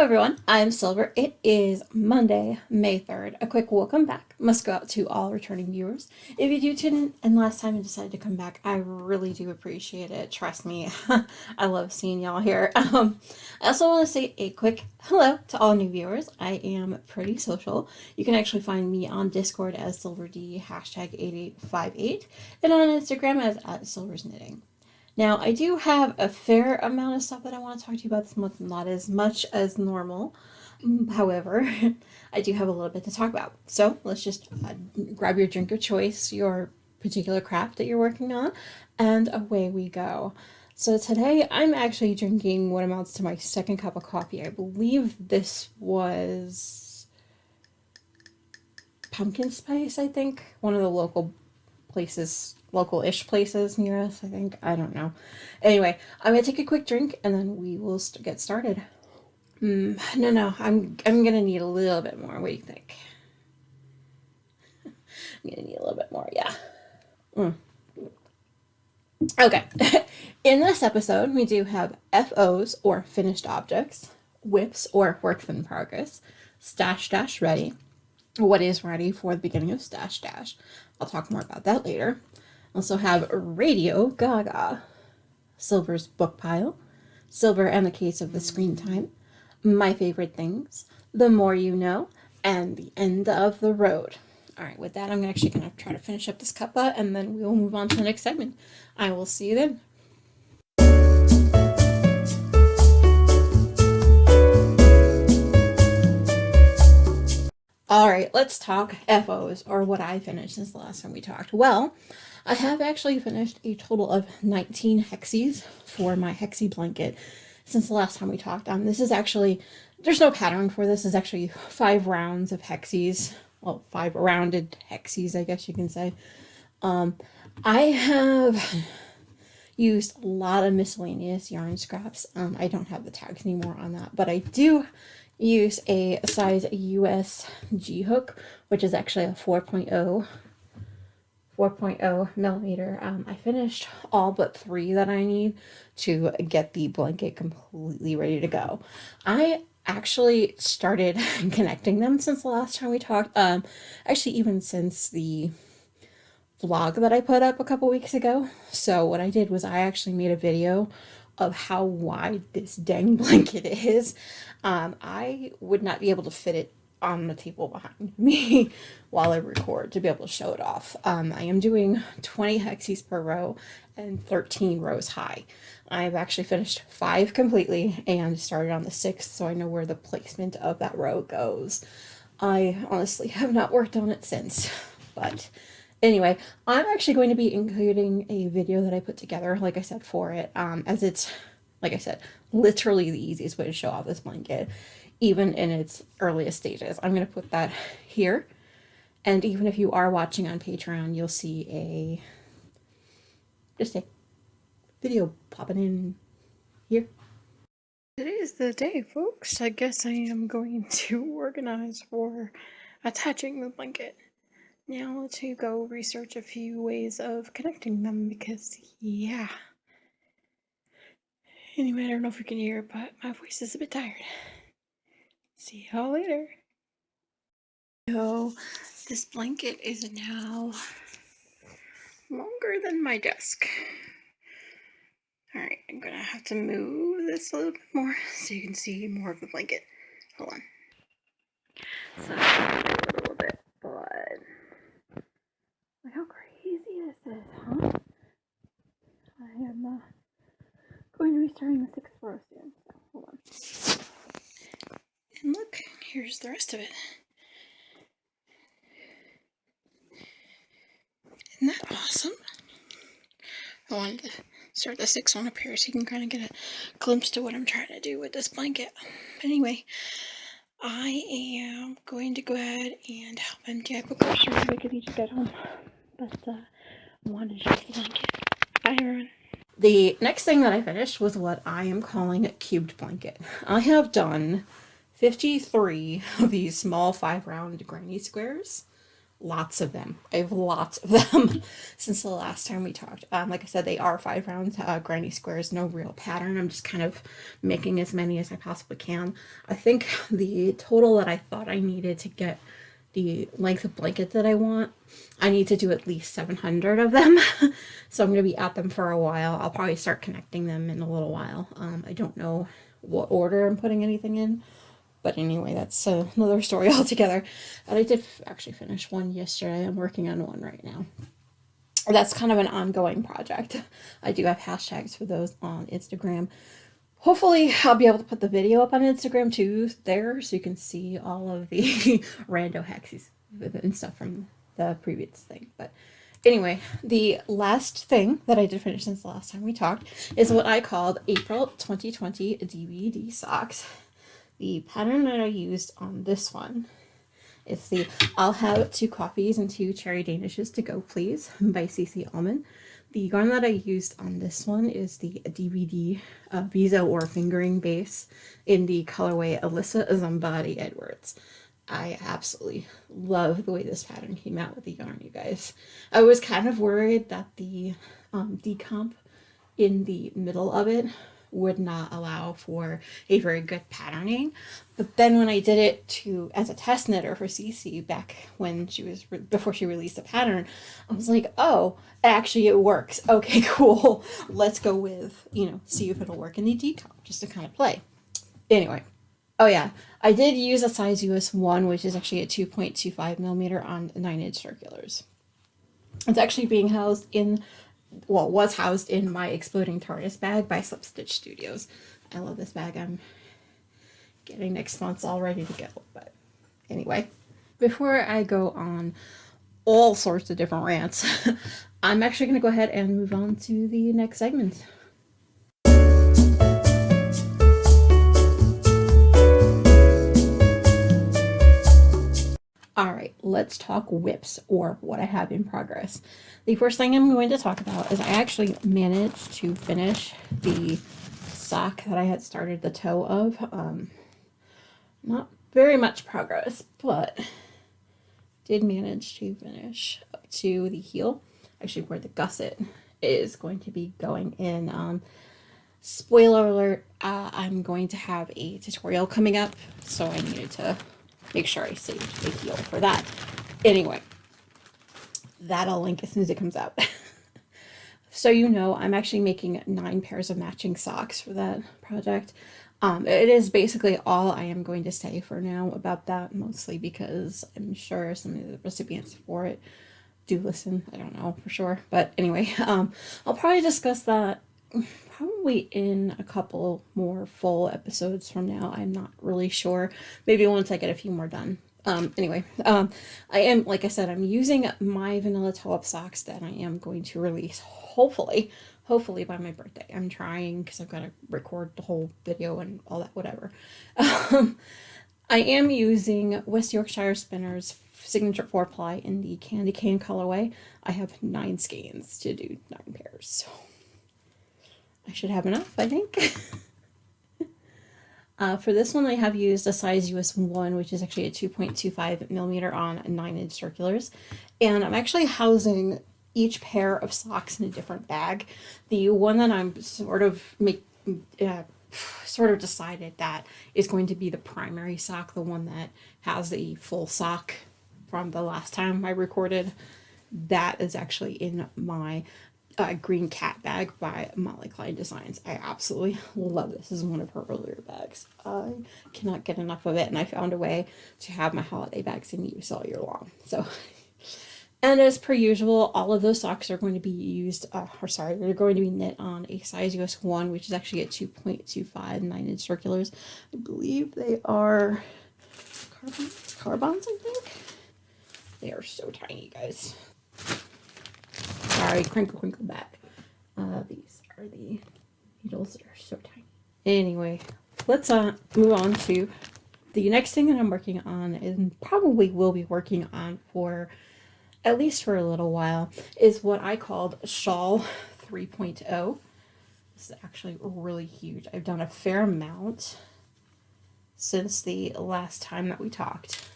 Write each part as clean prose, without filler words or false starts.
Hello everyone, I'm Silver. It is Monday, May 3rd. A quick welcome back must go out to all returning viewers. If you do tune in last time and decided to come back, I really do appreciate it. Trust me, I love seeing y'all here. I also want to say a quick hello to all new viewers. I am pretty social. You can actually find me on Discord as SilverD, #8858, and on Instagram as @SilversKnitting. Now, I do have a fair amount of stuff that I want to talk to you about this month, not as much as normal. However, I do have a little bit to talk about. So let's just grab your drink of choice, your particular craft that you're working on, and away we go. So today I'm actually drinking what amounts to my second cup of coffee. I believe this was pumpkin spice, I think. One of the local-ish places near us, I think. I don't know. Anyway, I'm gonna take a quick drink and then we will get started. No, I'm gonna need a little bit more. What do you think? I'm gonna need a little bit more, yeah. Okay. In this episode, we do have FOs, or finished objects, whips, or works in progress, stash dash ready, what is ready for the beginning of stash dash. I'll talk more about that later. Also have radio GaGa, Silver's book pile, Silver and the case of the screen time, my favorite things, the more you know, and the end of the road. All right, with that, I'm actually going to try to finish up this cuppa, and then we will move on to the next segment. I will see you then. All right, let's talk FOs, or what I finished since the last time we talked. Well, I have actually finished a total of 19 hexies for my hexie blanket since the last time we talked. This is actually, there's no pattern for this. It's actually 5 rounds of hexies. Well, 5 rounded hexies, I guess you can say. I have used a lot of miscellaneous yarn scraps. I don't have the tags anymore on that, but I do use a size US G hook, which is actually a 4.0 millimeter. I finished all but 3 that I need to get the blanket completely ready to go. I actually started connecting them since the last time we talked. Actually, even since the vlog that I put up a couple weeks ago. So what I did was I actually made a video of how wide this dang blanket is. I would not be able to fit it on the table behind me while I record to be able to show it off. I am doing 20 hexies per row and 13 rows high. I've actually finished 5 completely and started on the 6th, so I know where the placement of that row goes. I honestly have not worked on it since, but anyway, I'm actually going to be including a video that I put together, like I said, for it, as it's, like I said, literally the easiest way to show off this blanket, even in its earliest stages. I'm going to put that here, and even if you are watching on Patreon, you'll see just a video popping in here. Today is the day, folks. I guess I am going to organize for attaching the blanket. Now to go research a few ways of connecting them because, yeah. Anyway, I don't know if you can hear, but my voice is a bit tired. See y'all later. So, this blanket is now longer than my desk. Alright, I'm gonna have to move this a little bit more so you can see more of the blanket. Hold on. So, a little bit, but look how crazy this is, huh? I am going to be starting the 6th row soon, so hold on. And look, here's the rest of it. Isn't that awesome? I wanted to start the 6th one up here so you can kind of get a glimpse to what I'm trying to do with this blanket. But anyway, I am going to go ahead and help empty. I put groceries so we could each get home. But I wanted to show you the blanket. Bye, everyone. The next thing that I finished was what I am calling a cubed blanket. I have done 53 of these small 5 round granny squares. lots of them. I have lots of them since the last time we talked. Like I said, they are 5 rounds, granny squares, no real pattern. I'm just kind of making as many as I possibly can. I think the total that I thought I needed to get the length of blanket that I want, I need to do at least 700 of them. So I'm going to be at them for a while. I'll probably start connecting them in a little while. I don't know what order I'm putting anything in. But anyway, that's another story altogether. And I did actually finish one yesterday. I'm working on one right now. That's kind of an ongoing project. I do have hashtags for those on Instagram. Hopefully, I'll be able to put the video up on Instagram too there, so you can see all of the rando hexes and stuff from the previous thing. But anyway, the last thing that I did finish since the last time we talked is what I called April 2020 DVD socks. The pattern that I used on this one is the I'll have 2 coffees and 2 cherry danishes to go please by CC Almon. The yarn that I used on this one is the DVD Visa or fingering base in the colorway Alyssa Zambadi Edwards. I absolutely love the way this pattern came out with the yarn, you guys. I was kind of worried that the decomp in the middle of it would not allow for a very good patterning. But then when I did it as a test knitter for CC back when she was, before she released the pattern, I was like, oh, actually it works. Okay, cool. Let's go with, see if it'll work in the decomp, just to kind of play. Anyway. Oh yeah, I did use a size US 1, which is actually a 2.25 millimeter on 9-inch circulars. It's actually being housed in, was housed in my Exploding TARDIS bag by Slip Stitch Studios. I love this bag. I'm getting next month's all ready to go. But anyway, before I go on all sorts of different rants, I'm actually going to go ahead and move on to the next segment. All right, let's talk whips, or what I have in progress. The first thing I'm going to talk about is I actually managed to finish the sock that I had started the toe of. Not very much progress, but did manage to finish up to the heel, actually where the gusset is going to be going in. Spoiler alert, I'm going to have a tutorial coming up, so I needed to make sure I saved the heel for that. Anyway, that I'll link as soon as it comes out. So I'm actually making 9 pairs of matching socks for that project. It is basically all I am going to say for now about that, mostly because I'm sure some of the recipients for it do listen. I don't know for sure. But anyway, I'll probably discuss that probably in a couple more full episodes from now. I'm not really sure. Maybe once I get a few more done. Anyway, I am, like I said, I'm using my vanilla toe-up socks that I am going to release, hopefully by my birthday. I'm trying because I've got to record the whole video and all that, whatever. I am using West Yorkshire Spinners Signature 4-ply in the Candy Cane colorway. I have 9 skeins to do 9 pairs, so I should have enough, I think. For this one, I have used a size US 1, which is actually a 2.25 millimeter on 9-inch circulars. And I'm actually housing each pair of socks in a different bag. The one that I'm sort of decided that is going to be the primary sock, the one that has the full sock from the last time I recorded, that is actually in my green cat bag by Molly Klein Designs. I absolutely love this. This is one of her earlier bags. I cannot get enough of it, and I found a way to have my holiday bags in use all year long. So, and as per usual, all of those socks are going to be used, they're going to be knit on a size US 1, which is actually a 2.25 9-inch circulars. I believe they are carbons, I think. They are so tiny, guys. Sorry, crinkle back. These are the needles that are so tiny. Anyway, let's move on to the next thing that I'm working on, and probably will be working on for at least for a little while, is what I called Shawl 3.0. This is actually really huge. I've done a fair amount since the last time that we talked.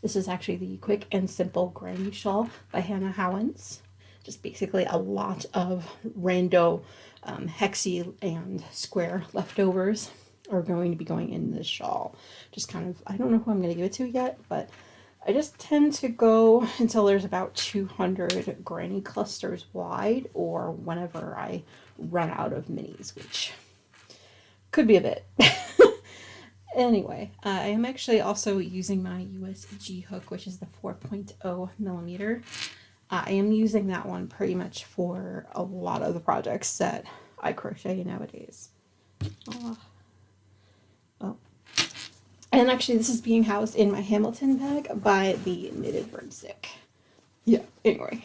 This is actually the Quick and Simple Granny Shawl by Howens. Just basically a lot of rando hexy and square leftovers are going to be going in this shawl. Just kind of, I don't know who I'm going to give it to yet, but I just tend to go until there's about 200 granny clusters wide, or whenever I run out of minis, which could be a bit. Anyway, I am actually also using my USG hook, which is the 4.0 millimeter. I am using that one pretty much for a lot of the projects that I crochet nowadays. Oh. And actually, this is being housed in my Hamilton bag by the Knitted Broomstick. Yeah, anyway.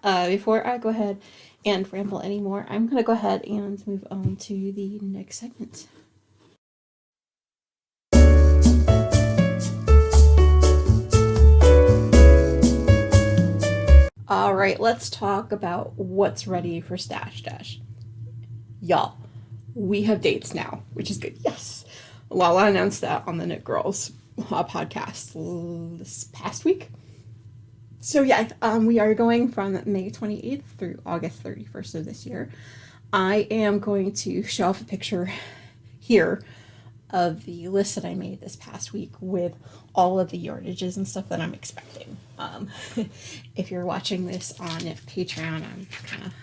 Before I go ahead and ramble anymore, I'm going to go ahead and move on to the next segment. All right, let's talk about what's ready for Stash Dash. Y'all, we have dates now, which is good. Yes. Lala announced that on the Knit Girls podcast this past week. So yeah, we are going from May 28th through August 31st of this year. I am going to show off a picture here of the list that I made this past week with all of the yardages and stuff that I'm expecting. If you're watching this on Patreon, I'm kind of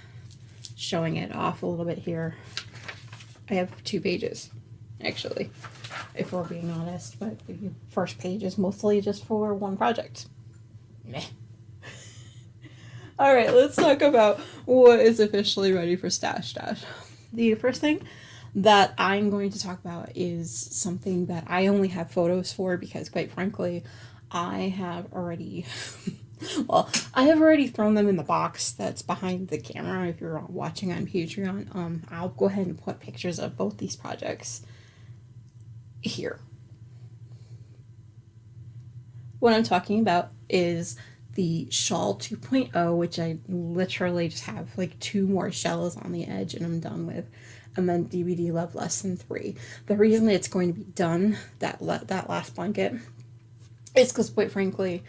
showing it off a little bit here. I have 2 pages, actually, if we're being honest, but the first page is mostly just for one project. Meh. All right, let's talk about what is officially ready for Stash Dash. The first thing that I'm going to talk about is something that I only have photos for because, quite frankly, I have already thrown them in the box that's behind the camera. If you're watching on Patreon, I'll go ahead and put pictures of both these projects here. What I'm talking about is the Shawl 2.0, which I literally just have like 2 more shells on the edge and I'm done with. And then DVD Love Lesson 3. The reason it's going to be done, that last blanket, is because, quite frankly,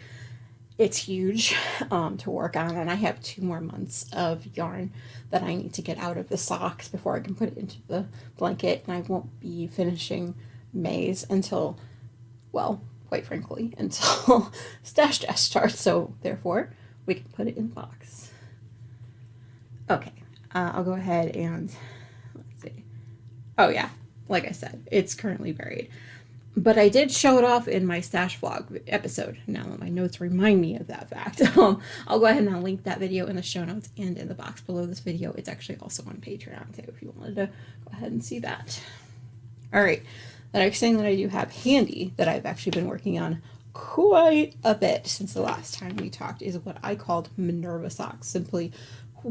it's huge to work on, and I have 2 more months of yarn that I need to get out of the socks before I can put it into the blanket, and I won't be finishing May's until, well, quite frankly, until Stash Dash starts, so therefore we can put it in the box. Okay, I'll go ahead and let's see. Oh yeah, like I said, it's currently buried. But I did show it off in my stash vlog episode. Now that my notes remind me of that fact. I'll go ahead and I'll link that video in the show notes and in the box below this video. It's actually also on Patreon too if you wanted to go ahead and see that. Alright, the next thing that I do have handy that I've actually been working on quite a bit since the last time we talked is what I called Minerva socks.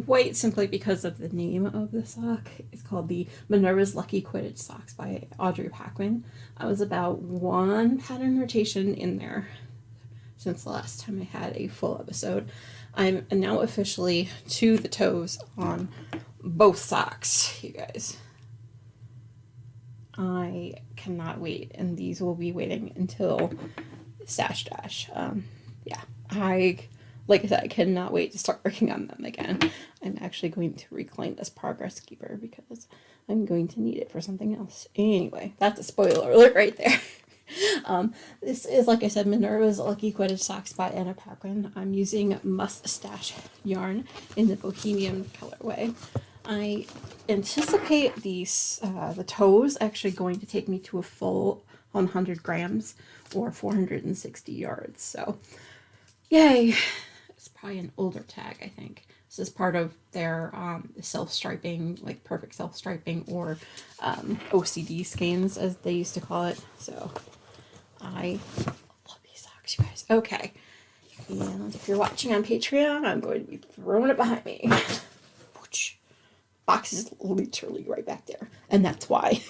Quite simply because of the name of the sock. It's called the Minerva's Lucky Quidditch Socks by Audrey Paquin. I was about 1 pattern rotation in there since the last time I had a full episode. I'm now officially to the toes on both socks, you guys. I cannot wait, and these will be waiting until Stash Dash. Like I said, I cannot wait to start working on them again. I'm actually going to reclaim this progress keeper because I'm going to need it for something else. Anyway, that's a spoiler alert right there. This is, like I said, Minerva's Lucky Quidditch Socks by Anna Paquin. I'm using Mustache yarn in the Bohemian colorway. I anticipate the toes actually going to take me to a full 100 grams or 460 yards. So, yay! It's probably an older tag, I think. This is part of their self-striping, like perfect self-striping, or OCD skeins, as they used to call it. So I love these socks, you guys. Okay. And if you're watching on Patreon, I'm going to be throwing it behind me. Box is literally right back there. And that's why.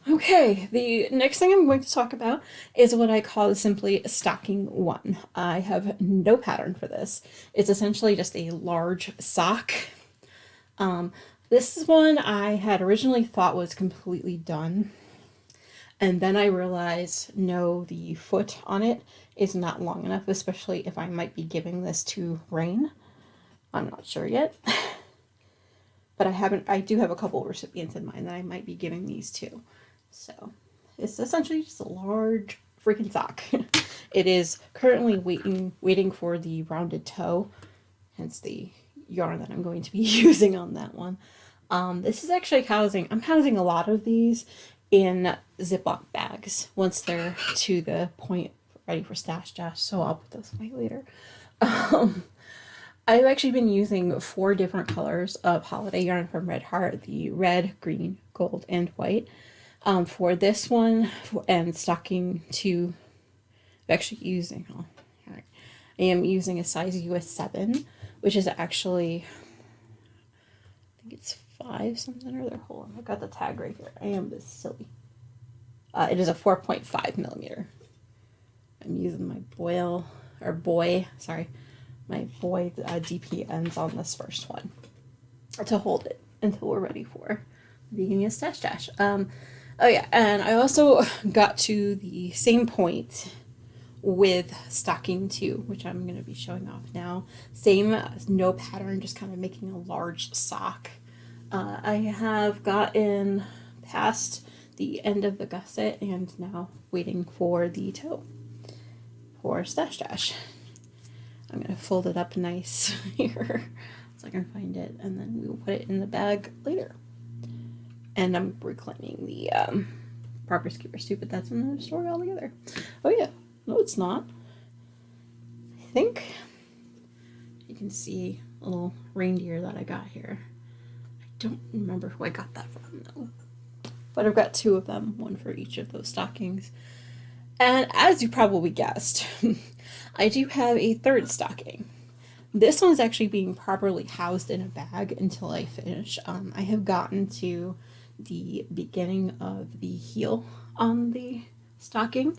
Okay, the next thing I'm going to talk about is what I call simply stocking 1. I have no pattern for this. It's essentially just a large sock. This is one I had originally thought was completely done. And then I realized, no, the foot on it is not long enough, especially if I might be giving this to Rain. I'm not sure yet. But I do have a couple recipients in mind that I might be giving these to. So it's essentially just a large freaking sock. It is currently waiting for the rounded toe, hence the yarn that I'm going to be using on that one. This is actually I'm housing a lot of these in Ziploc bags once they're to the point ready for stash dash, so I'll put those away later. I've actually been using 4 different colors of holiday yarn from Red Heart, the red, green, gold, and white. For this one, and stocking 2, I'm actually using, I am using a size US 7, which is actually, I think it's 5 something or other. Hold on, I got the tag right here. I am this silly. It is a 4.5 millimeter. I'm using my boy DP ends on this first one to hold it until we're ready for the beginning of stash dash. Oh yeah, and I also got to the same point with stocking 2, which I'm going to be showing off now. Same, no pattern, just kind of making a large sock. I have gotten past the end of the gusset and now waiting for the toe for stash dash. I'm going to fold it up nice here so I can find it, and then we will put it in the bag later. And I'm reclaiming the Proper's Keepers too, but that's another story altogether. Oh yeah, no it's not. I think you can see a little reindeer that I got here. I don't remember who I got that from though. But I've got 2 of them, one for each of those stockings. And as you probably guessed, I do have a 3rd stocking. This one is actually being properly housed in a bag until I finish. I have gotten to the beginning of the heel on the stocking.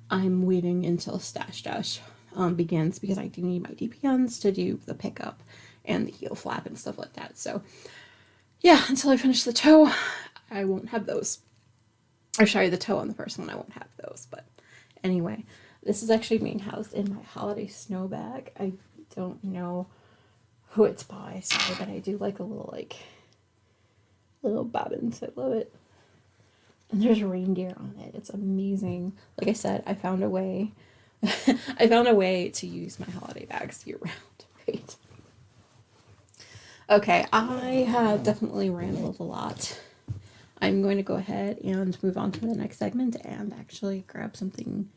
I'm waiting until stash dash begins because I do need my DPNs to do the pickup and the heel flap and stuff like that. So yeah, until I finish the toe, I won't have those. Or sorry, the toe on the first one, I won't have those. But anyway, this is actually being housed in my holiday snow bag. I don't know who it's by, sorry, but I do like a little bobbins. I love it. And there's reindeer on it. It's amazing. Like I said, I found a way. I found a way to use my holiday bags year round. Right. Okay, I have definitely rambled a lot. I'm going to go ahead and move on to the next segment and actually grab something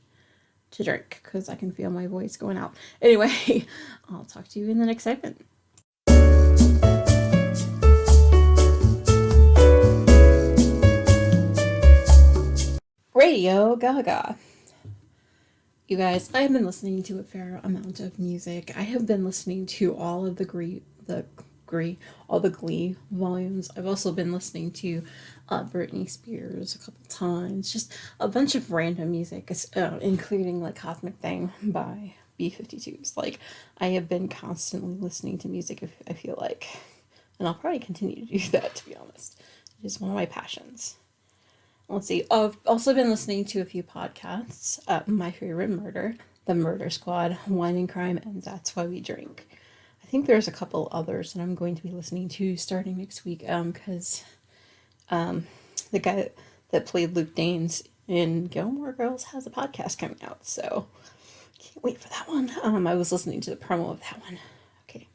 to drink because I can feel my voice going out. Anyway, I'll talk to you in the next segment. Radio GaGa. You guys, I have been listening to a fair amount of music. I have been listening to all of the Glee volumes. I've also been listening to Britney Spears a couple times. Just a bunch of random music, including like Cosmic Thing by B-52s. Like, I have been constantly listening to music, I feel like. And I'll probably continue to do that, to be honest. It is one of my passions. Let's see. I've also been listening to a few podcasts. My Favorite Murder, The Murder Squad, Wine and Crime, and That's Why We Drink. I think there's a couple others that I'm going to be listening to starting next week, because the guy that played Luke Danes in Gilmore Girls has a podcast coming out, so can't wait for that one. I was listening to the promo of that one. Okay,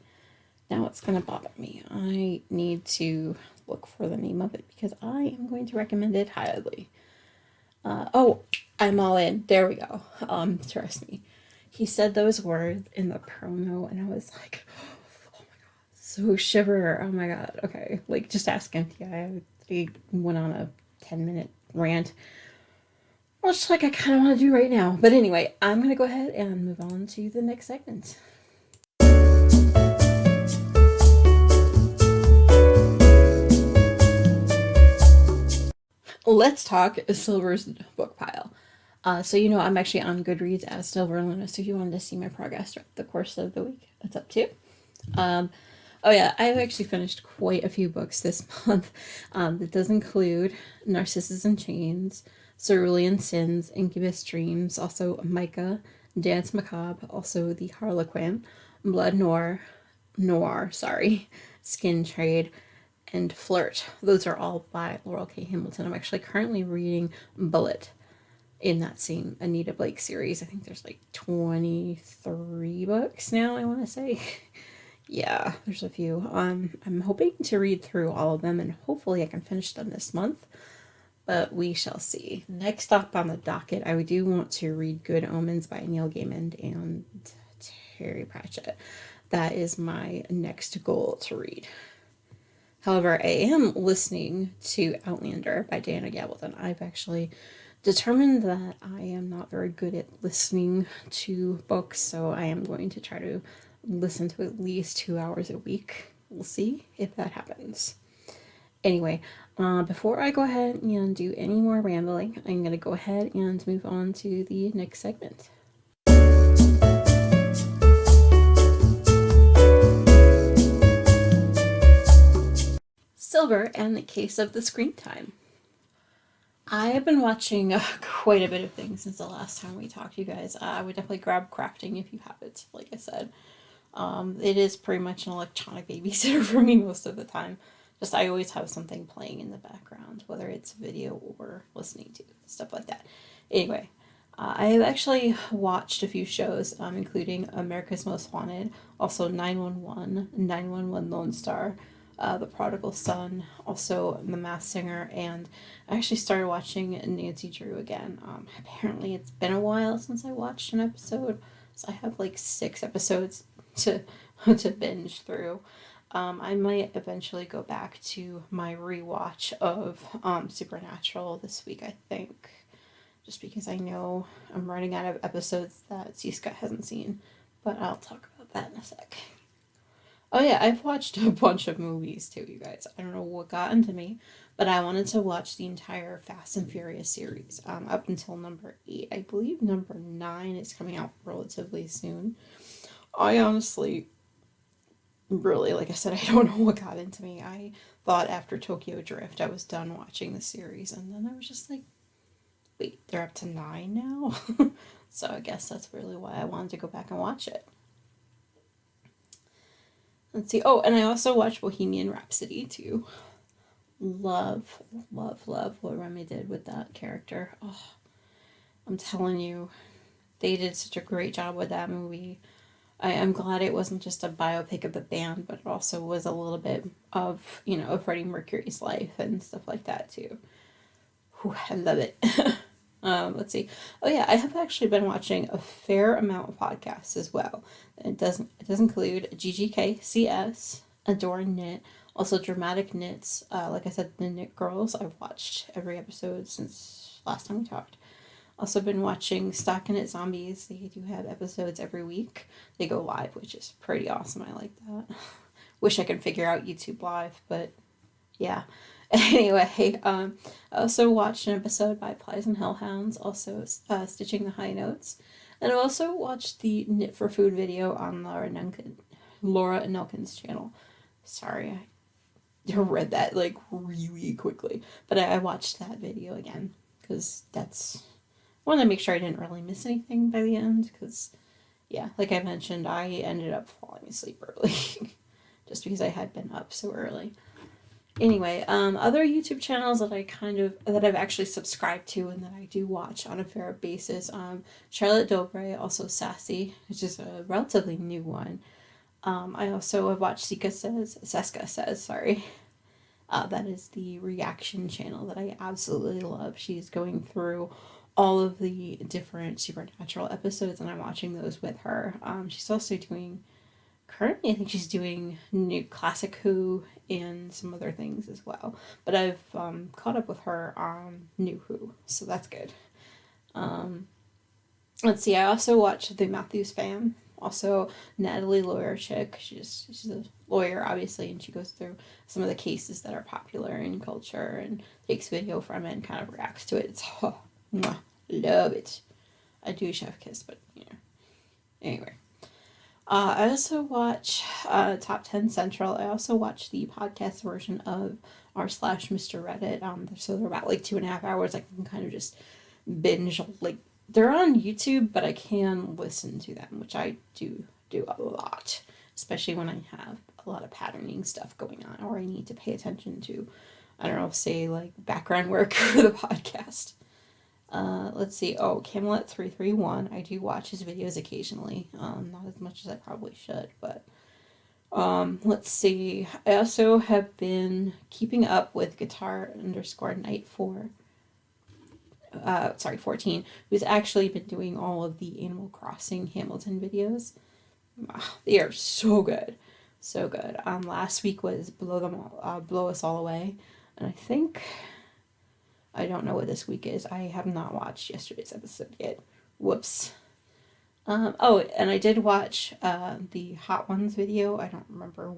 now it's gonna bother me. I need to look for the name of it because I am going to recommend it highly. Oh, I'm all in. There we go. Trust me. He said those words in the promo, and I was like, oh my god, so shiver. Oh my god. Okay, like just ask him. Yeah, I went on a 10-minute rant, which like I kind of want to do right now. But anyway, I'm gonna go ahead and move on to the next segment. Let's talk Silver's book pile. So you know I'm actually on Goodreads as Silverluna, so if you wanted to see my progress throughout the course of the week, that's up too. Oh yeah, I've actually finished quite a few books this month. That does include Narcissus in Chains, Cerulean Sins, Incubus Dreams, also Micah, Dance Macabre, also The Harlequin, Blood Noir, sorry, Skin Trade, and Flirt. Those are all by Laurel K. Hamilton. I'm actually currently reading Bullet in that same Anita Blake series. I think there's like 23 books now, I want to say. Yeah, there's a few. I'm hoping to read through all of them and hopefully I can finish them this month, but we shall see. Next up on the docket, I do want to read Good Omens by Neil Gaiman and Terry Pratchett. That is my next goal to read. However, I am listening to Outlander by Diana Gabaldon. I've actually determined that I am not very good at listening to books, so I am going to try to listen to at least 2 hours a week. We'll see if that happens. Anyway, before I go ahead and do any more rambling, I'm going to go ahead and move on to the next segment. Silver and the Case of the Screen Time. I have been watching quite a bit of things since the last time we talked, you guys. I would definitely grab crafting if you have it, like I said. It is pretty much an electronic babysitter for me most of the time. Just I always have something playing in the background, whether it's video or listening to, stuff like that. Anyway, I have actually watched a few shows, including America's Most Wanted, also 911, 911 Lone Star, The Prodigal Son, also The Masked Singer, and I actually started watching Nancy Drew again. Apparently it's been a while since I watched an episode, so I have like 6 episodes to to binge through. I might eventually go back to my rewatch of Supernatural this week, I think, just because I know I'm running out of episodes that C. Scott hasn't seen, but I'll talk about that in a sec. Oh yeah, I've watched a bunch of movies too, you guys. I don't know what got into me, but I wanted to watch the entire Fast and Furious series, up until number 8. I believe number 9 is coming out relatively soon. I honestly, really, like I said, I don't know what got into me. I thought after Tokyo Drift I was done watching the series, and then I was just like, wait, they're up to 9 now? So I guess that's really why I wanted to go back and watch it. Let's see. Oh, and I also watched Bohemian Rhapsody too. Love, love, love what Remy did with that character. Oh, I'm telling you, they did such a great job with that movie. I'm glad it wasn't just a biopic of the band, but it also was a little bit of, of Freddie Mercury's life and stuff like that too. Whew, I love it. Let's see. Oh yeah, I have actually been watching a fair amount of podcasts as well. It does include GGKCS, Adore Knit, also Dramatic Knits. Like I said, the Knit Girls. I've watched every episode since last time we talked. Also been watching Stocking It Zombies. They do have episodes every week. They go live, which is pretty awesome. I like that. Wish I could figure out YouTube Live, but yeah. Anyway, I also watched an episode by Plies and Hellhounds, also Stitching the High Notes. And I also watched the Knit for Food video on Laura Nelkin's channel. Sorry, I read that like really quickly. But I watched that video again because that's... I wanted to make sure I didn't really miss anything by the end because, yeah, like I mentioned, I ended up falling asleep early just because I had been up so early. Anyway, other YouTube channels that that I've actually subscribed to and that I do watch on a fair basis, Charlotte Dobre, also Sassy, which is a relatively new one. I also have watched Seska Says, sorry. That is the reaction channel that I absolutely love. She's going through all of the different Supernatural episodes, and I'm watching those with her. She's also currently I think she's doing new Classic Who and some other things as well. But I've caught up with her on New Who, so that's good. Let's see, I also watched The Matthews Fan. Also, Natalie Lawyer Chick. She's a lawyer, obviously, and she goes through some of the cases that are popular in culture and takes video from it and kind of reacts to it. It's love it. I do chef kiss, but anyway. I also watch Top 10 Central. I also watch the podcast version of r/Mr. Reddit. So they're about like 2.5 hours. I can kind of just binge, like, they're on YouTube, but I can listen to them, which I do a lot, especially when I have a lot of patterning stuff going on or I need to pay attention to, I don't know, say like background work for the podcast. Let's see. Oh, Camelot 331. I do watch his videos occasionally. Not as much as I probably should, but let's see. I also have been keeping up with guitar_night 14, who's actually been doing all of the Animal Crossing Hamilton videos. They are so good. So good. Last week was Blow Us All Away. And I don't know what this week is. I have not watched yesterday's episode yet. Whoops. Oh, and I did watch the Hot Ones video. I don't remember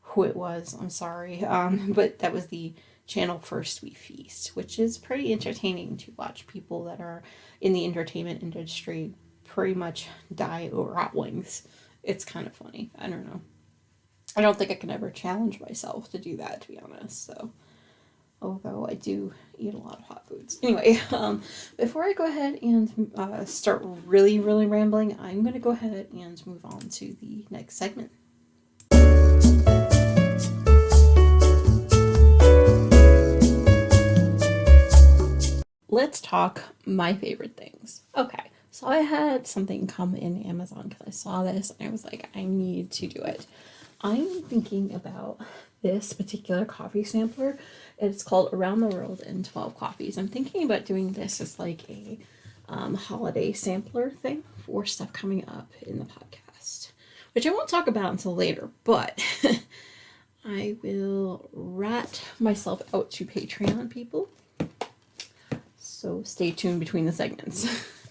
who it was. I'm sorry. But that was the channel First We Feast, which is pretty entertaining to watch people that are in the entertainment industry pretty much die over hot wings. It's kind of funny. I don't know. I don't think I can ever challenge myself to do that, to be honest. So, although I do eat a lot of hot foods. Anyway, before I go ahead and start really, really rambling, I'm going to go ahead and move on to the next segment. Let's talk my favorite things. Okay, so I had something come in Amazon because I saw this and I was like, I need to do it. I'm thinking about this particular coffee sampler. It's called Around the World in 12 Coffees. I'm thinking about doing this as like a holiday sampler thing for stuff coming up in the podcast, which I won't talk about until later, but I will rat myself out to Patreon people. So stay tuned between the segments.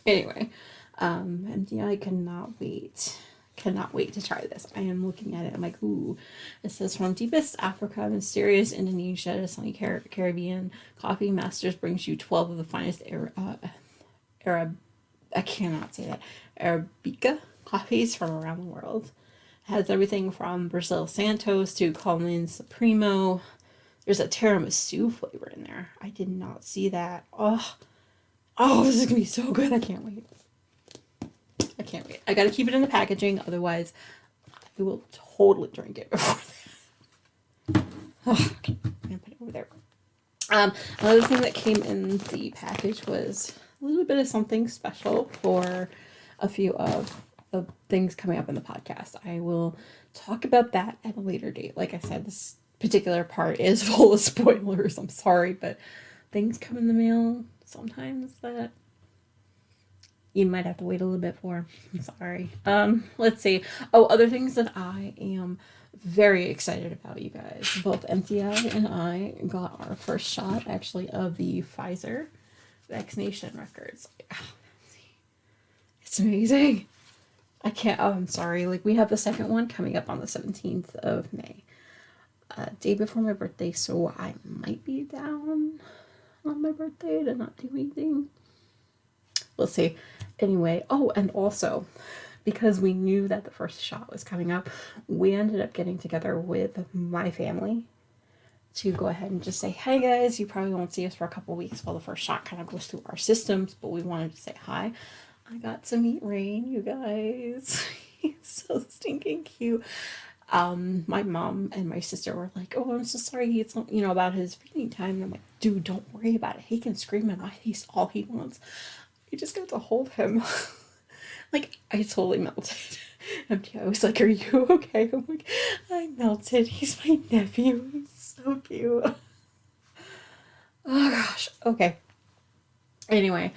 Anyway, and yeah, I cannot wait to try this. I am looking at it. I'm like, ooh. It says from deepest Africa, mysterious Indonesia to sunny Caribbean, Coffee Masters brings you 12 of the finest I cannot say that, Arabica coffees from around the world. It has everything from Brazil Santos to Colin Supremo. There's a tiramisu flavor in there. I did not see that. Oh, this is gonna be so good. I can't wait. I gotta keep it in the packaging, otherwise I will totally drink it before that. Okay, I'm gonna put it over there. Another thing that came in the package was a little bit of something special for a few of the things coming up in the podcast. I will talk about that at a later date. Like I said, this particular part is full of spoilers. I'm sorry, but things come in the mail sometimes that you might have to wait a little bit for. I'm sorry. Let's see. Oh, other things that I am very excited about, you guys. Both MTI and I got our first shot, actually, of the Pfizer vaccination records. It's amazing. I'm sorry. Like, we have the second one coming up on the 17th of May. Day before my birthday, so I might be down on my birthday to not do anything. We'll see. Anyway, oh, and also, because we knew that the first shot was coming up, we ended up getting together with my family to go ahead and just say, hey guys, you probably won't see us for a couple weeks while the first shot kind of goes through our systems, but we wanted to say hi. I got to meet Rain, you guys. He's so stinking cute. My mom and my sister were like, oh, I'm so sorry he's, about his feeding time. And I'm like, dude, don't worry about it. He can scream in my face all he wants. You just got to hold him. Like, I totally melted. And I was like, are you okay? I'm like, I melted. He's my nephew. He's so cute. Oh, gosh. Okay. Anyway,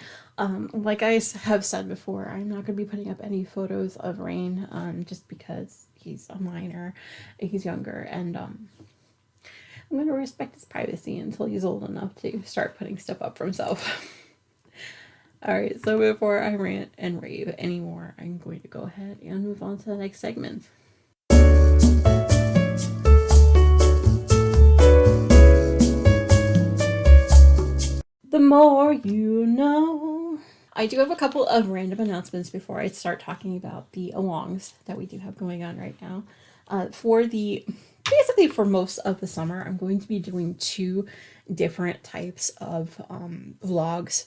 like I have said before, I'm not going to be putting up any photos of Rain, just because he's a minor, he's younger, and I'm going to respect his privacy until he's old enough to start putting stuff up for himself. Alright, so before I rant and rave anymore, I'm going to go ahead and move on to the next segment. The more you know. I do have a couple of random announcements before I start talking about the alongs that we do have going on right now. Basically for most of the summer, I'm going to be doing 2 different types of vlogs.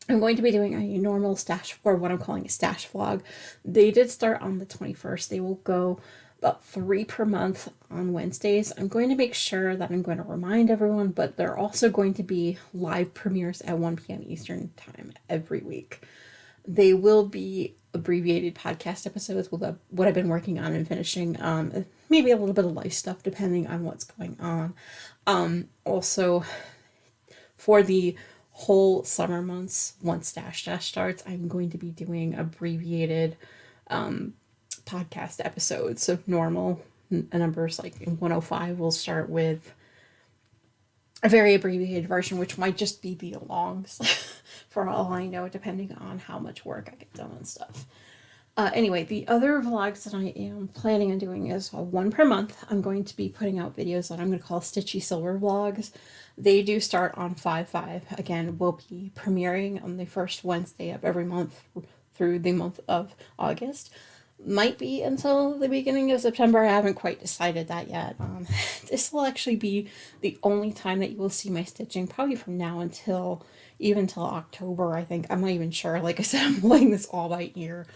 I'm going to be doing a normal stash, or what I'm calling a stash vlog. They did start on the 21st. They will go about 3 per month on Wednesdays. I'm going to make sure that I'm going to remind everyone, but they're also going to be live premieres at 1 p.m. Eastern time every week. They will be abbreviated podcast episodes with what I've been working on and finishing. Maybe a little bit of life stuff depending on what's going on. Also, for the whole summer months, once Dash Dash starts, I'm going to be doing abbreviated podcast episodes. So normal numbers like in 105 will start with a very abbreviated version, which might just be the alongs for all I know, depending on how much work I get done and stuff. Anyway, the other vlogs that I am planning on doing is 1 per month. I'm going to be putting out videos that I'm going to call Stitchy Silver vlogs. They do start on 5/5. Again, we'll be premiering on the first Wednesday of every month through the month of August. Might be until the beginning of September. I haven't quite decided that yet. This will actually be the only time that you will see my stitching, probably from now until even till October, I think. I'm not even sure. Like I said, I'm playing this all by ear.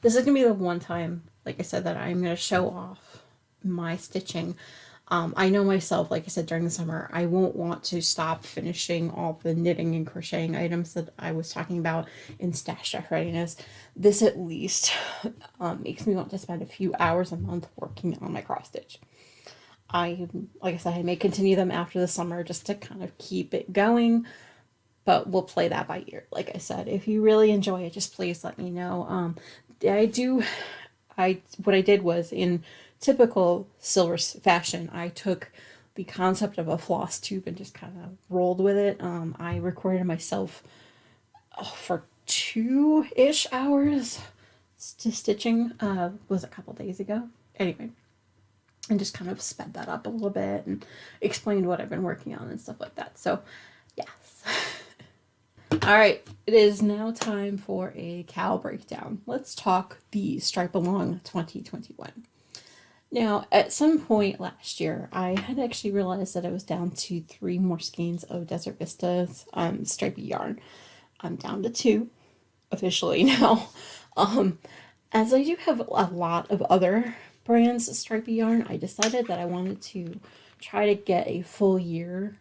This is going to be the one time, like I said, that I'm going to show off my stitching. I know myself, like I said, during the summer, I won't want to stop finishing all the knitting and crocheting items that I was talking about in Stash Dash Readiness. This at least makes me want to spend a few hours a month working on my cross stitch. Like I said, I may continue them after the summer just to kind of keep it going, but we'll play that by ear. Like I said, if you really enjoy it, just please let me know. What I did was, in typical Silver fashion, I took the concept of a floss tube and just kind of rolled with it. I recorded myself for 2-ish hours stitching, was a couple days ago. Anyway, and just kind of sped that up a little bit and explained what I've been working on and stuff like that. So, yes. All right, it is now time for a cowl breakdown. Let's talk the Stripe Along 2021. Now, at some point last year, I had actually realized that I was down to 3 more skeins of Desert Vista's stripey yarn. I'm down to 2 officially now. As I do have a lot of other brands of stripey yarn, I decided that I wanted to try to get a full year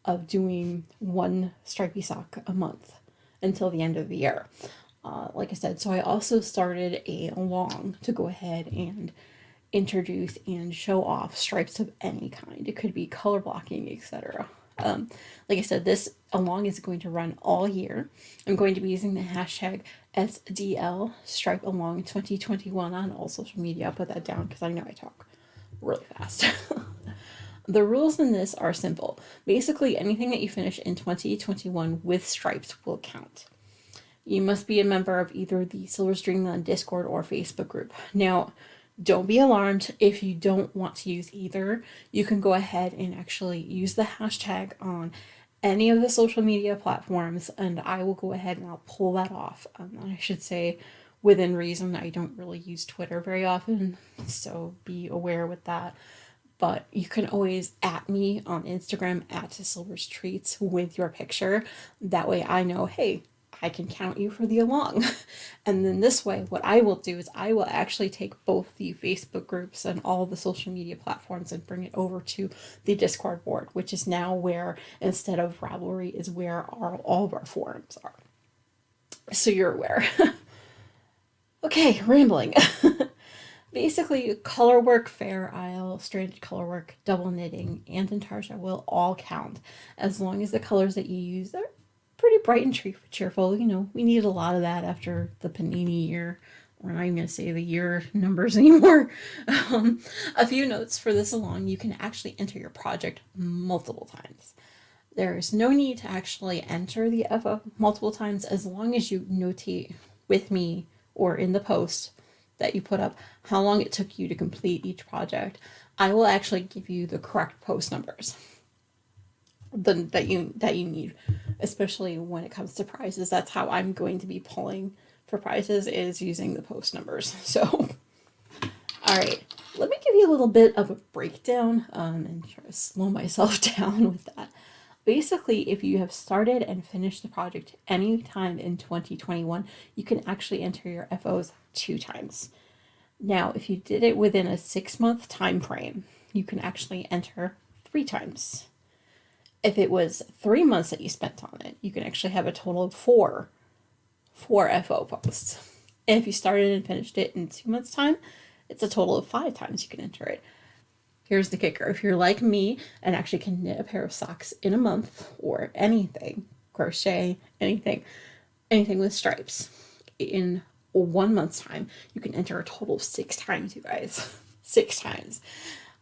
of doing 1 stripey sock a month until the end of the year. Like I said, so I also started a along to go ahead and introduce and show off stripes of any kind. It could be color blocking, etc. Like I said, this along is going to run all year. I'm going to be using the hashtag SDL Stripe Along 2021 on all social media. I'll put that down because I know I talk really fast. The rules in this are simple. Basically, anything that you finish in 2021 with stripes will count. You must be a member of either the Silver Streamline Discord or Facebook group. Now, don't be alarmed if you don't want to use either. You can go ahead and actually use the hashtag on any of the social media platforms, and I will go ahead and I'll pull that off. I should say within reason. I don't really use Twitter very often, so be aware with that. But you can always @ me on Instagram @SilversTreats with your picture. That way I know, hey, I can count you for the along. And then this way, what I will do is I will actually take both the Facebook groups and all the social media platforms and bring it over to the Discord board, which is now where, instead of Ravelry, is where all of our forums are. So you're aware. Okay, rambling. Basically, color work, Fair Isle, stranded color work, double knitting, and intarsia will all count, as long as the colors that you use are pretty bright and cheerful. You know, we need a lot of that after the Panini year. We're not even going to say the year numbers anymore. A few notes for this along: you can actually enter your project multiple times. There's no need to actually enter the FO multiple times, as long as you notate with me or in the post that you put up how long it took you to complete each project. I will actually give you the correct post numbers that you need. especially when it comes to prizes. That's how I'm going to be pulling for prizes, is using the post numbers. So, all right, let me give you a little bit of a breakdown and try to slow myself down with that. Basically, if you have started and finished the project any time in 2021, you can actually enter your FOs 2 times. Now, if you did it within a 6-month time frame, you can actually enter 3 times. If it was 3 months that you spent on it, you can actually have a total of 4 FO posts. And if you started and finished it in 2 months' time, it's a total of 5 times you can enter it. Here's the kicker. If you're like me and actually can knit a pair of socks in a month, or anything, crochet, anything with stripes, in 1 month's time, you can enter a total of 6 times, you guys. 6 times.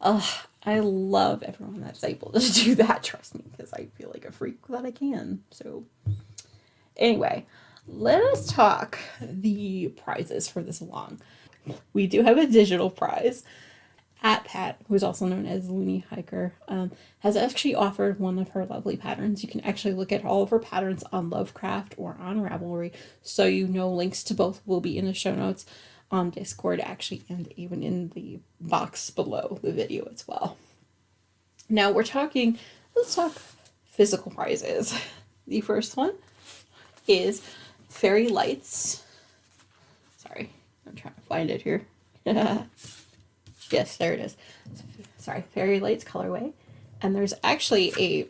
I love everyone that's able to do that, trust me, because I feel like a freak that I can. So anyway, let us talk the prizes for this along. We do have a digital prize. At Pat, who is also known as Looney Hiker, has actually offered one of her lovely patterns. You can actually look at all of her patterns on Lovecraft or on Ravelry, so you know links to both will be in the show notes on Discord, actually, and even in the box below the video as well. Now let's talk physical prizes. The first one is Fairy Lights. Sorry, I'm trying to find it here. Yes, there it is. Sorry, Fairy Lights colorway. And there's actually a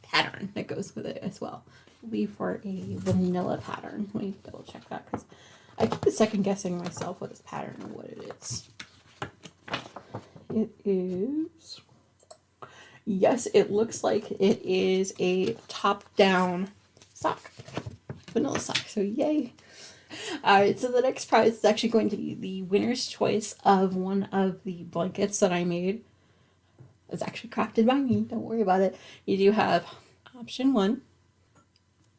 pattern that goes with it as well. It'll be for a vanilla pattern. Let me double check that, because I keep second guessing myself with this pattern and what it is. It is... Yes, it looks like it is a top-down sock. Vanilla sock, so yay. Alright, so the next prize is actually going to be the winner's choice of one of the blankets that I made. It's actually crafted by me, don't worry about it. You do have option 1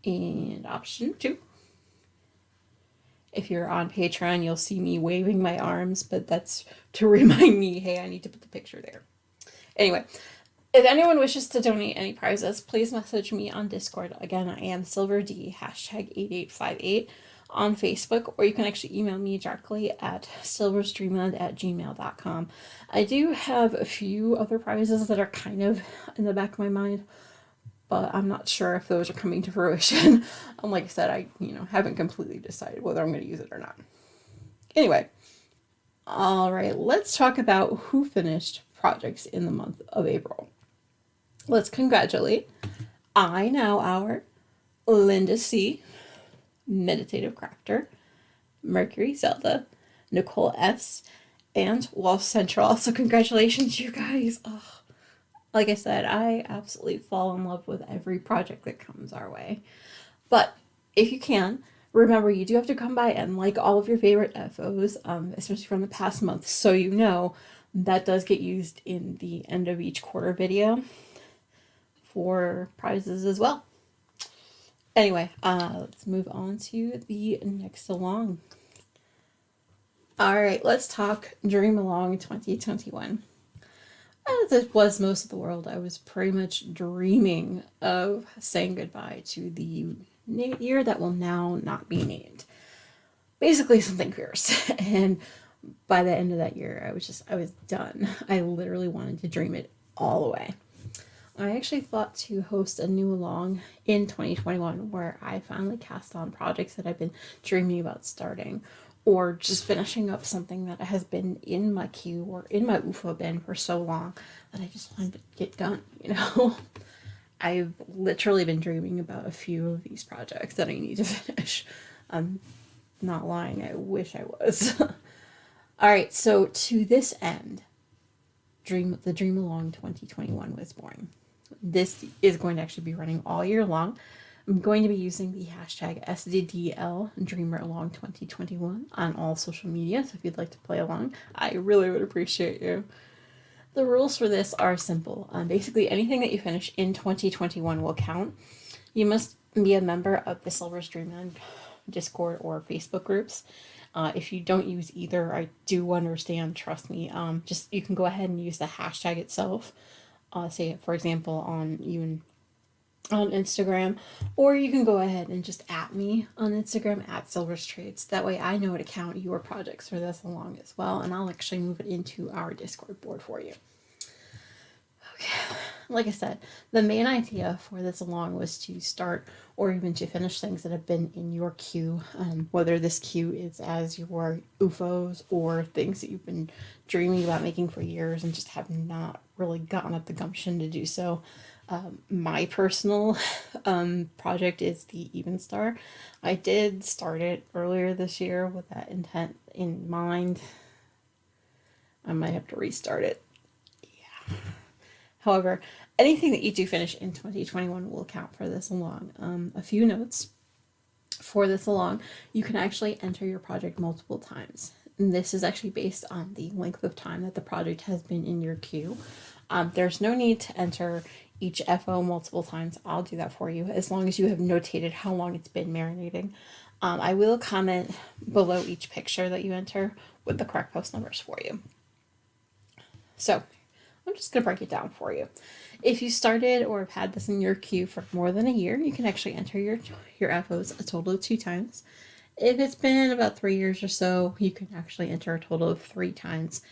and option 2. If you're on Patreon, you'll see me waving my arms, but that's to remind me, hey, I need to put the picture there. Anyway, if anyone wishes to donate any prizes, please message me on Discord. Again, I am SilverD, #8858. on Facebook, or you can actually email me directly at silverstreamland@gmail.com. I do have a few other prizes that are kind of in the back of my mind, but I'm not sure if those are coming to fruition. Like I said, I haven't completely decided whether I'm going to use it or not. Anyway, all right, let's talk about who finished projects in the month of April. Let's congratulate I Now Our, Linda C., Meditative Crafter, Mercury Zelda, Nicole S., and Wolf Central. So congratulations, you guys. Like I said, I absolutely fall in love with every project that comes our way. But if you can, remember you do have to come by and like all of your favorite FOs, especially from the past month, so you know that does get used in the end of each quarter video for prizes as well. Anyway, let's move on to the next along. All right, let's talk Dream Along 2021. As it was most of the world, I was pretty much dreaming of saying goodbye to the year that will now not be named. Basically something fierce. And by the end of that year, I was done. I literally wanted to dream it all away. I actually thought to host a new along in 2021 where I finally cast on projects that I've been dreaming about starting, or just finishing up something that has been in my queue or in my UFO bin for so long that I just wanted to get done, I've literally been dreaming about a few of these projects that I need to finish. I'm not lying, I wish I was. Alright, so to this end, the Dream Along 2021 was born. This is going to actually be running all year long. I'm going to be using the hashtag SDDL Dreamer Along 2021 on all social media, so if you'd like to play along, I really would appreciate you. The rules for this are simple. Basically, anything that you finish in 2021 will count. You must be a member of the Silver's Dreamland Discord or Facebook groups. If you don't use either, I do understand, trust me. You can go ahead and use the hashtag itself. Say, for example, on even on Instagram, or you can go ahead and just at me on Instagram at Silvers Trades. That way I know to count your projects for this along as well, and I'll actually move it into our Discord board for you. Okay, like I said, the main idea for this along was to start or even to finish things that have been in your queue, whether this queue is as your UFOs or things that you've been dreaming about making for years and just have not really gotten up the gumption to do so. My personal project is the Even Star. I did start it earlier this year with that intent in mind. I might have to restart it. Yeah. However, anything that you do finish in 2021 will count for this along. A few notes for this along: you can actually enter your project multiple times. And this is actually based on the length of time that the project has been in your queue. There's no need to enter each FO multiple times. I'll do that for you as long as you have notated how long it's been marinating. I will comment below each picture that you enter with the correct post numbers for you. So I'm just going to break it down for you. If you started or have had this in your queue for more than a year, you can actually enter your FOs a total of 2 times. If it's been about 3 years or so, you can actually enter a total of 3 times.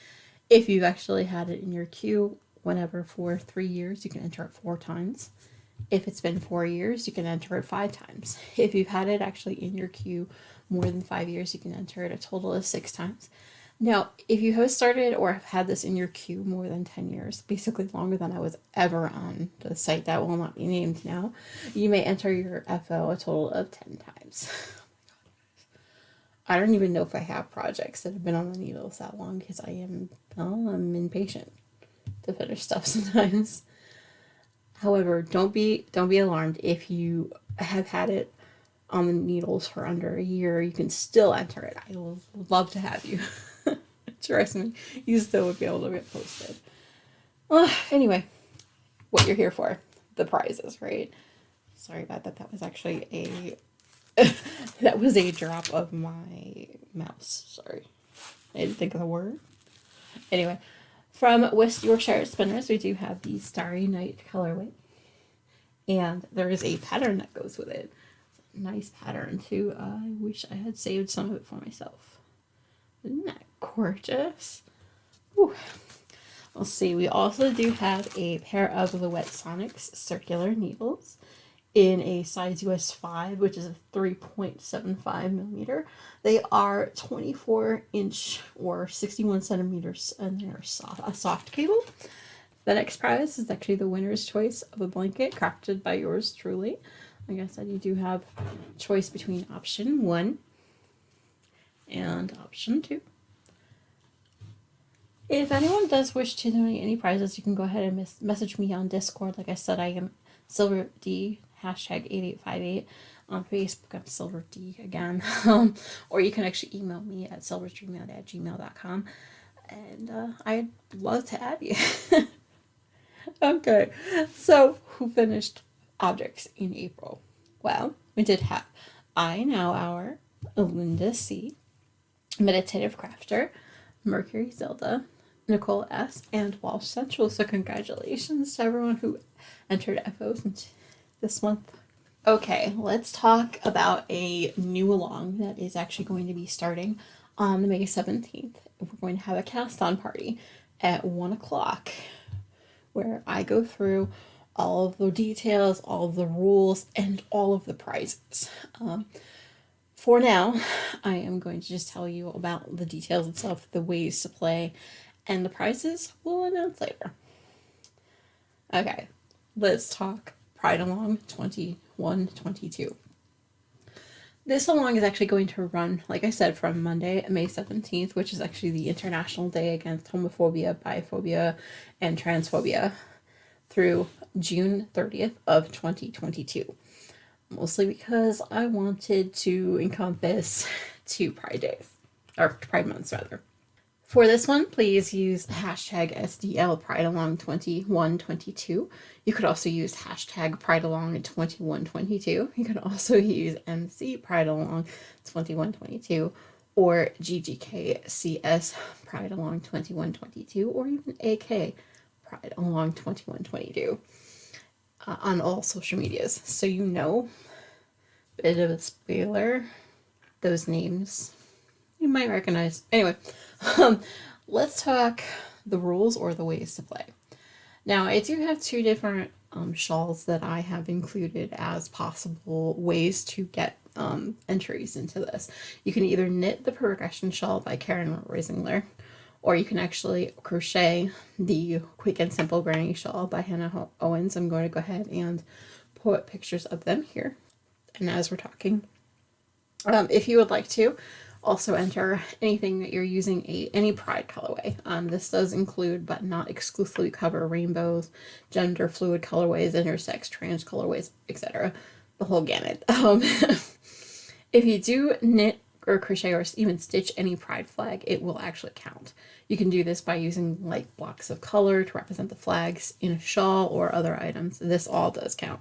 If you've actually had it in your queue whenever for 3 years, you can enter it 4 times. If it's been 4 years, you can enter it 5 times. If you've had it actually in your queue more than 5 years, you can enter it a total of 6 times. Now, if you have started or have had this in your queue more than 10 years, basically longer than I was ever on the site that will not be named now, you may enter your FO a total of 10 times. I don't even know if I have projects that have been on the needles that long because I'm impatient to finish stuff sometimes. However, don't be alarmed if you have had it on the needles for under a year. You can still enter it. I will love to have you. Trust me, you still would be able to get posted. Anyway, what you're here for, the prizes, right? Sorry about that. That was actually that was a drop of my mouse. Sorry. I didn't think of the word. Anyway, from West Yorkshire Spinners, we do have the Starry Night colorway. And there is a pattern that goes with it. Nice pattern, too. I wish I had saved some of it for myself. Isn't that gorgeous? Whew. Let's see. We also do have a pair of the Wet Sonics circular needles in a size US 5, which is a 3.75 millimeter. They are 24 inch or 61 centimeters, and they're a soft cable. The next prize is actually the winner's choice of a blanket crafted by yours truly. Like I said, you do have choice between option 1 and option 2. If anyone does wish to donate any prizes, you can go ahead and message me on Discord. Like I said, I am SilverD, #8858. On Facebook, I'm SilverD again. Or you can actually email me at silverstreamland@gmail.com. And I'd love to add you. Okay, so who finished objects in April? Well, we did have I Now Hour, Linda C, Meditative Crafter, Mercury Zelda, Nicole S, and Walsh Central. So congratulations to everyone who entered FOs this month. Okay, let's talk about a new along that is actually going to be starting on May 17th. We're going to have a cast-on party at 1 o'clock where I go through all of the details, all of the rules, and all of the prizes. For now, I am going to just tell you about the details itself, the ways to play, and the prizes we'll announce later. Okay, let's talk Pride Along 21-22. This along is actually going to run, like I said, from Monday, May 17th, which is actually the International Day Against Homophobia, Biphobia, and Transphobia, through June 30th of 2022. Mostly because I wanted to encompass 2 Pride days, or Pride months rather. For this one, please use #SDL Pride Along 2122. You could also use #Pride Along 2122. You could also use MC Pride Along 2122 or GGKCS Pride Along 2122 or even AK Pride Along 2122. on all social medias. So you know, bit of a spoiler, those names you might recognize. Anyway, let's talk the rules or the ways to play. Now, I do have two different shawls that I have included as possible ways to get entries into this. You can either knit the Progression Shawl by Karen Reisingler, or you can actually crochet the Quick and Simple Granny Shawl by Hannah Howens. I'm going to go ahead and put pictures of them here. And as we're talking, if you would like to, also enter anything that you're using any pride colorway. This does include, but not exclusively cover, rainbows, gender fluid colorways, intersex, trans colorways, etc. The whole gamut. If you do knit or crochet or even stitch any pride flag, it will actually count. You can do this by using like blocks of color to represent the flags in a shawl or other items. This all does count.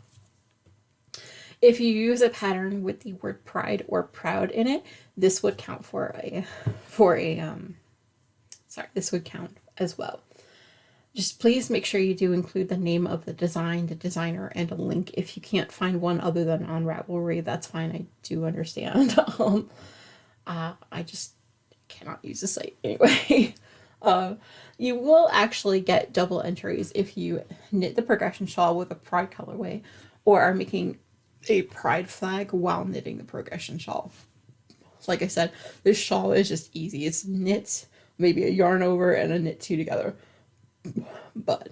If you use a pattern with the word pride or proud in it, this would count this would count as well. Just please make sure you do include the name of the design, the designer, and a link. If you can't find one other than on Ravelry, that's fine. I do understand. I just cannot use the site anyway. You will actually get double entries if you knit the Progression Shawl with a pride colorway or are making a pride flag while knitting the Progression Shawl. Like I said, this shawl is just easy. It's knit, maybe a yarn over and a knit two together, but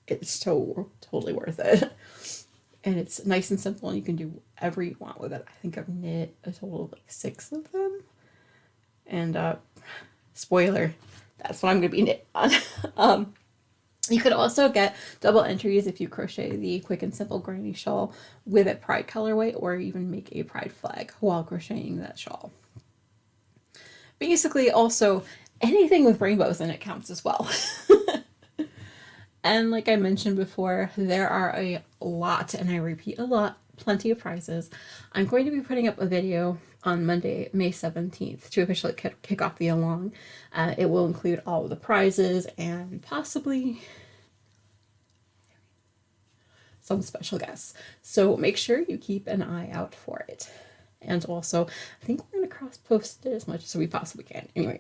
it's totally worth it. And it's nice and simple, and you can do whatever you want with it. I think I've knit a total of like 6 of them. And spoiler, that's what I'm going to be knit on. You could also get double entries if you crochet the Quick and Simple Granny Shawl with a pride colorway, or even make a pride flag while crocheting that shawl. Basically, also, anything with rainbows in it counts as well. And like I mentioned before, there are a lot, and I repeat a lot, plenty of prizes. I'm going to be putting up a video on Monday, May 17th to officially kick off the along. It will include all of the prizes and possibly some special guests. So make sure you keep an eye out for it. And also, I think we're going to cross-post it as much as we possibly can. Anyway,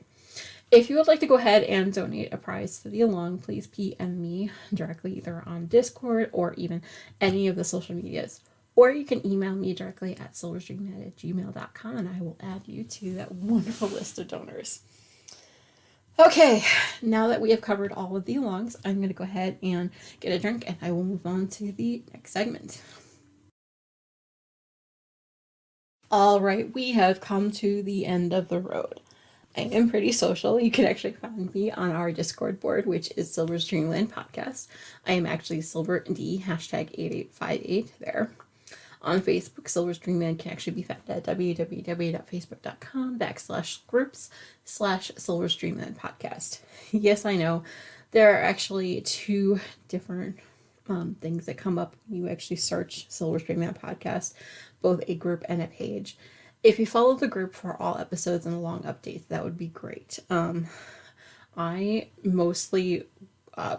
if you would like to go ahead and donate a prize to the along, please PM me directly either on Discord or even any of the social medias. Or you can email me directly at silverstreamnet@gmail.com, and I will add you to that wonderful list of donors. Okay, now that we have covered all of the alongs, I'm going to go ahead and get a drink, and I will move on to the next segment. All right, we have come to the end of the road. I am pretty social. You can actually find me on our Discord board, which is Silver's Dreamland Podcast. I am actually SilverD, #8858 there. On Facebook, Silver's Dreamland can actually be found at www.facebook.com/groups/Silver's Dreamland Podcast. Yes, I know. There are actually 2 different things that come up when you actually search Silver's Dreamland Podcast, both a group and a page. If you follow the group for all episodes and along updates, that would be great. I mostly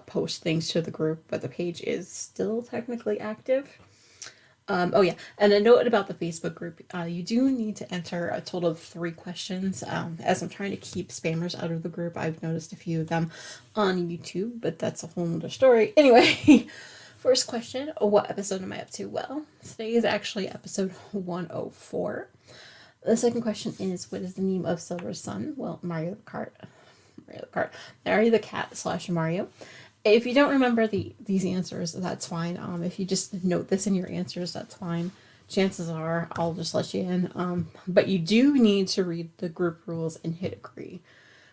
post things to the group, but the page is still technically active. Oh yeah, and a note about the Facebook group, you do need to enter a total of 3 questions. As I'm trying to keep spammers out of the group, I've noticed a few of them on YouTube, but that's a whole other story. Anyway, first question, what episode am I up to? Well, today is actually episode 104. The second question is, what is the name of Silver's son? Well, Mario the Cat / Mario. If you don't remember these answers, that's fine. If you just note this in your answers, that's fine. Chances are I'll just let you in. But you do need to read the group rules and hit agree.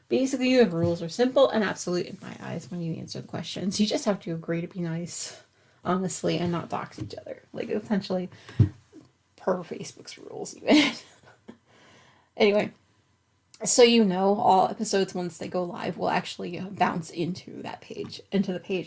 Basically, the rules are simple and absolute in my eyes when you answer the questions. You just have to agree to be nice, honestly, and not dox each other. Like, essentially, per Facebook's rules, even. Anyway. So you know, all episodes, once they go live, will actually bounce into the page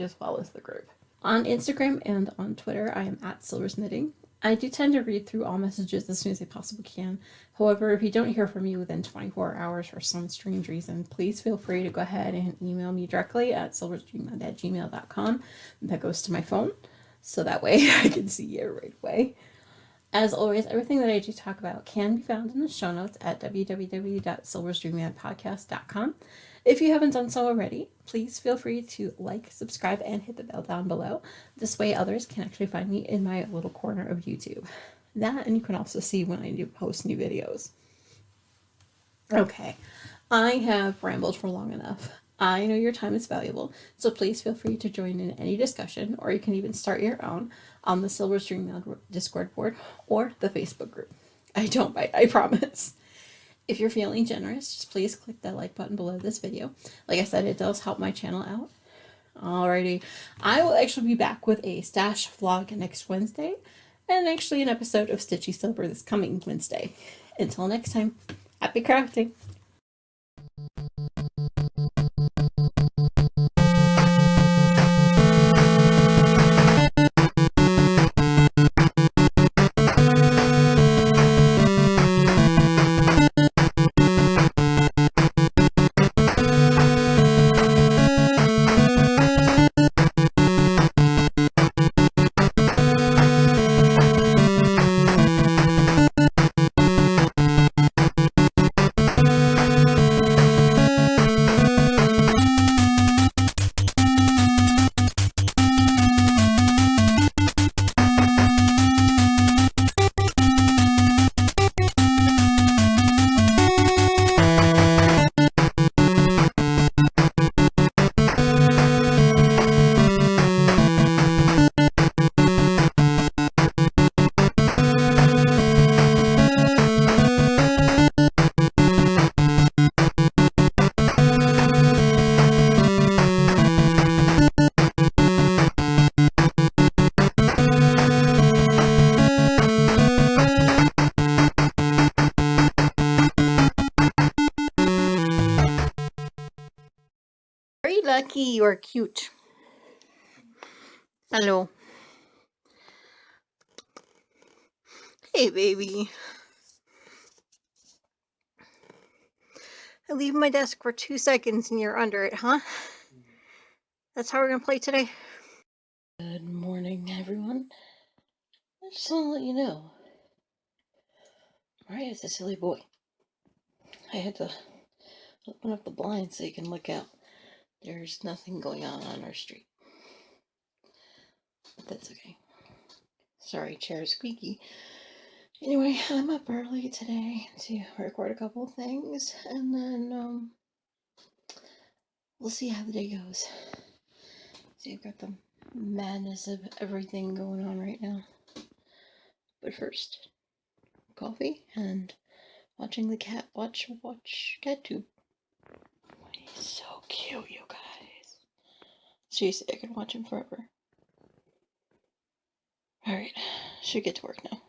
as well as the group. On Instagram and on Twitter, I am at Silver's Knitting. I do tend to read through all messages as soon as I possibly can. However, if you don't hear from me within 24 hours for some strange reason, please feel free to go ahead and email me directly at silverstreamland@gmail.com. That goes to my phone. so that way I can see it right away. As always, everything that I do talk about can be found in the show notes at www.silverstreammanpodcast.com. If you haven't done so already, please feel free to like, subscribe, and hit the bell down below. This way others can actually find me in my little corner of YouTube. That, and you can also see when I do post new videos. Okay, I have rambled for long enough. I know your time is valuable, so please feel free to join in any discussion, or you can even start your own on the Silver Stream Discord board or the Facebook group. I don't bite, I promise. If you're feeling generous, just please click that like button below this video. Like I said, it does help my channel out. Alrighty, I will actually be back with a stash vlog next Wednesday, and actually an episode of Stitchy Silver this coming Wednesday. Until next time, happy crafting! Very lucky you are cute. Hello. Hey, baby. I leave my desk for 2 seconds and you're under it, huh? That's how we're gonna play today? Good morning, everyone. I just want to let you know, Mariah's a silly boy. I had to open up the blinds so you can look out. There's nothing going on our street. But that's okay. Sorry, chair squeaky. Anyway, I'm up early today to record a couple of things, and then we'll see how the day goes. See, I've got the madness of everything going on right now. But first, coffee and watching the cat watch CatTube. He's so cute, you guys. Seriously, I could watch him forever. Alright, should get to work now.